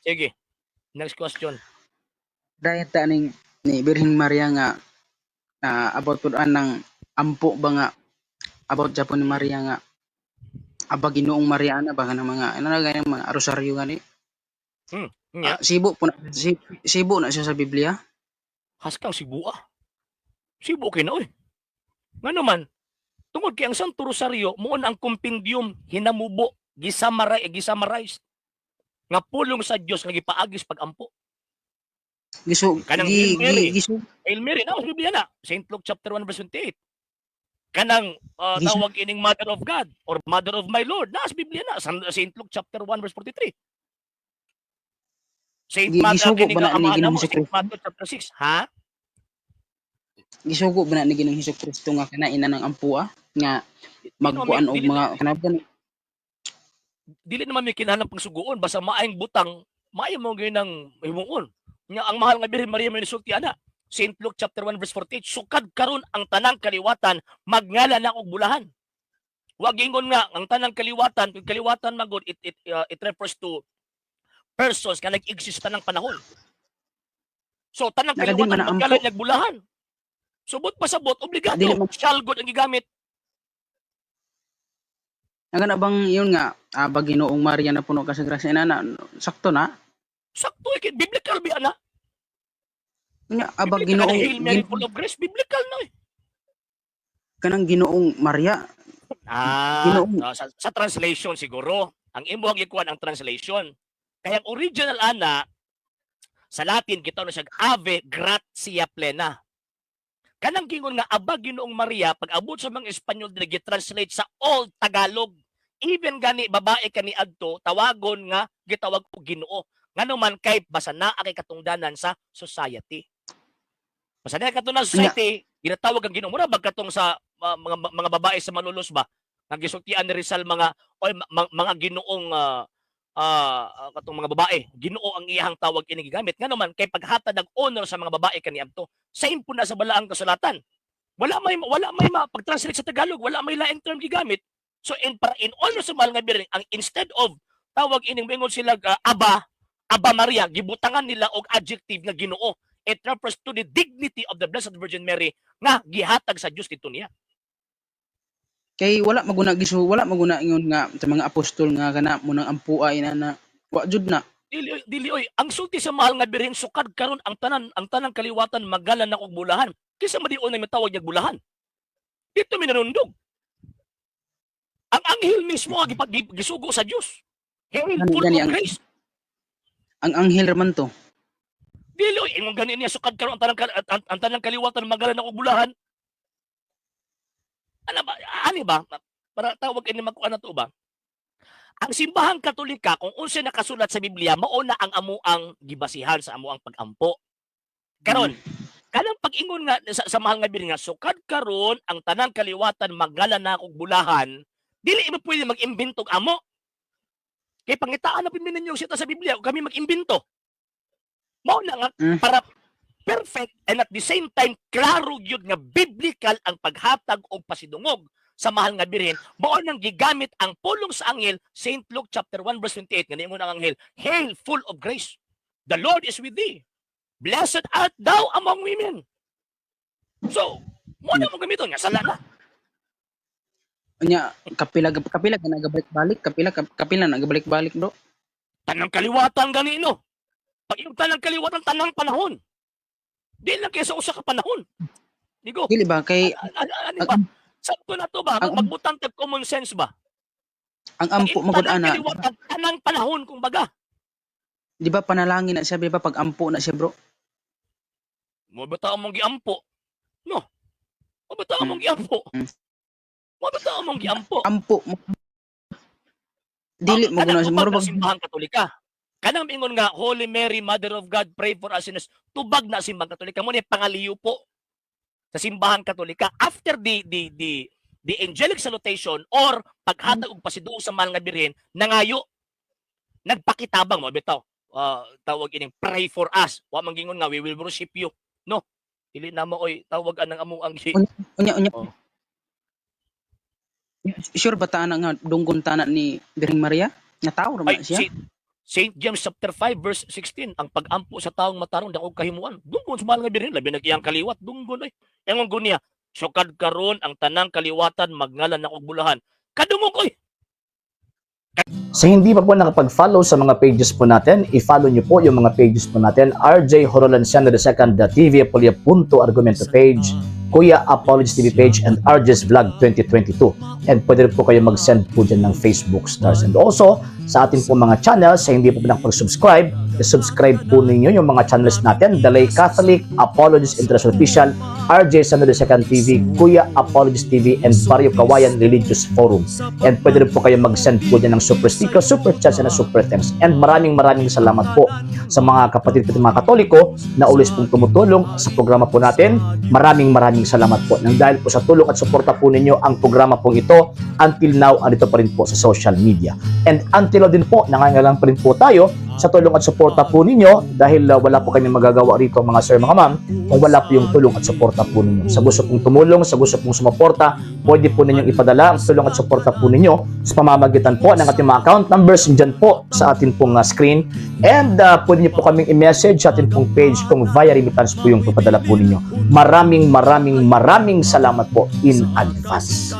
Sige. Next question. Dahil ta ni Birhing Maria nga about pud ng ampo ba nga about Japon ni Maria nga aba Ginoong Mariana ba nga mga ano na ganyan mga rosaryo gani. Nya. Sibo na siya sa Biblia. Haskang Cebu Cebu kay na oy. Ngano man, tungod kay ang Santo Rosario mo ang kompendium hinamubo gisamarize nga pulong sa Dios nga gipaagis pag-ampo. Kanang Hail Mary na sa Biblia na, St. Luke chapter 1 verse 28. Kanang tawag ining Mother of God or Mother of my Lord na sa Biblia na, St. Luke chapter 1 verse 43. St. Matthew chapter 6, ha? Gisugo ba na ni Ginoong Hesukristo nga kanaina ng ampua nga magkuan og mga kanaban. Dili naman may kinahanglan pang suguon basta maayong butang, maayo mo gyud nang himuon. Nya ang mahal nga Birhen Maria may nisulti ana. St. Luke chapter 1 verse 48, sukad karon ang tanang kaliwatan magngalan na og bulahan. Wa gingon nga ang tanang kaliwatan, kung kaliwatan magod it refers to persons nga nag-exist tanang panahon. So tanang kaliwatan magngalan og bulahan. Subot pasabot obligado shall god ang gigamit. Nga bang yun nga aba Ginoong Maria na puno ka sa grasya na sakto na? Sakto ikit biblical bi ana. Nya aba Ginoong Hail Mary full of grace biblical na eh. Kanang Ginoong Maria. Sa translation siguro. Ang imo ang ikuan ang translation. Kaya ang original ana sa Latin kita na siya Ave Gratia Plena. Kanang gingon nga aba Ginoong Maria pag abot sa mga Espanyol dili translate sa Old Tagalog. Even gani babae kani adto tawagon nga gitawag og Ginoo. Ngano man kay basa naa kay katungdanan sa society. Basa naa katungdanan sa society ginatawag ang Ginoo. Mura bag katong sa mga babae sa manulos ba nga gisultian ni Rizal mga Ginoong katong mga babae, Ginoo ang iyang tawag ini gigamit. Ngano man kay paghatag ng honor sa mga babae kaniadto. Same po na sa balaang kasulatan. Wala may pag-translate sa Tagalog, wala may laing term gigamit. So in honor sa mahal nga Birhen, ang instead of tawag ining mingon sila Aba Maria, gibutangan nila og adjective nga Ginoo. It refers to the dignity of the Blessed Virgin Mary nga gihatag sa Dios dito niya. Kay wala maguna ingon nga sa mga apostol nga kana mo nang ampua ina wa jud na. Dili oy, ang sulti sa mahal nga Birhen sukad karon ang tanang kaliwatan magalan na og bulahan. Kisa madion na matawag niya bulahan. Dito minanundog. Ang anghel mismo ang gisugo sa Dios. Hail full of grace. Ang anghel raman to. Dili oy, ingon gani niya sukad karon ang tanang kaliwatan magalan na og bulahan. Ano ba? Para tawag ini magkuan na to ba? Ang simbahang Katolika kung unsa nakasulat sa Biblia mao na ang amuang gibasihan sa amuang pag-ampo. Karon, kanang pag-ingon nga sa mahal nga Birhen nga sukad karon ang tanang kaliwatan magalan na og bulahan, dili mo pwede mag-imbento amo. Kay pangitaan na pinmin ninyo sita sa Biblia o kami mag-imbento. Mao na nga para perfect and at the same time klaro gyud nga biblical ang paghatag og pasidungog sa mahal nga Birhen. Mao nang gigamit ang pulong sa anghel St. Luke chapter 1 verse 28 nga niingon ang anghel, "Hail full of grace, the Lord is with thee. Blessed art thou among women." So, mo na mo gamiton nga sala na. Nya kapila ka nagabalik-balik, kapila nagabalik-balik bro. Tanang kaliwatan gani no. Pag yung tanang kaliwatan tanang panahon. Di lang kaysa usa ka panahon. Digo. Dili ba kay ano ba? Sakto na to ba? Magbutang tag common sense ba? Ang ampo magud ana. Tanang panahon kung baga. Di ba panalangin na siya, di ba pag ampo na siya, bro? Mo bata mong giampo. No. Mo bata mong giampo. Mo bata mong giampo. Ampo. Dili mo guna sa murag simbahang Katolika. Kanang mingon nga Holy Mary Mother of God, pray for us sinners. Tubag na simbahang Katolika mo ni pangaliyo po sa simbahang Katolika after the angelic salutation or paghatag og pasiduo sa mahal nga Birhen nangayo nagpakitabang mo bitaw tawag ining pray for us wa man gingon nga we will worship you no dili na mo oy tawag anang amo ang unya sure ba ta nga dunggon tanan ni Birheng Maria nga tawo ra siya St. James chapter 5 verse 16, ang pag-ampo sa taong matarong dako kahimuan. Dunggon sa mahal nga birhen labi nagiyang kaliwat, dunggon ay. Engon gunya, sukad karon ang tanang kaliwatan magngalan na og bulahan. Kadungog oy. Sa hindi pa po nakapag-follow sa mga pages po natin, i-follow nyo po yung mga pages po natin, RJ Horolanciano II TV Apolia Punto Argumento page, Kuya Apologies TV page, and RJ's Vlog 2022. And pwede rin po kayo mag-send po dyan ng Facebook stars. And also, sa ating po mga channels, sa hindi po nakapag-subscribe, subscribe po ninyo yung mga channels natin, Dalay Catholic, Apologies International Official, RJ Sano II TV, Kuya Apologies TV, and Barrio Kawayan Religious Forum. And pwede rin po kayo mag-send po dyan ng super sticker, super chats, and super thanks. And maraming salamat po sa mga kapatid ko mga Katoliko na always pong tumutulong sa programa po natin. Maraming salamat po. Nang dahil po sa tulong at suporta po ninyo, ang programa po ito, until now, andito pa rin po sa social media. And until now din po, nangangailangan pa rin po tayo sa tulong at suporta po ninyo dahil wala po kami magagawa rito mga sir, mga ma'am, kung wala po yung tulong at suporta po ninyo. Sa gusto pong tumulong, sa gusto pong sumuporta, pwede po ninyong ipadala ang tulong at suporta po ninyo sa pamamagitan po ng ating mga account numbers dyan po sa ating pong screen. And pwede niyo po kaming i-message sa ating pong page kung via remittance po yung ipadala po ninyo. Maraming salamat po in advance.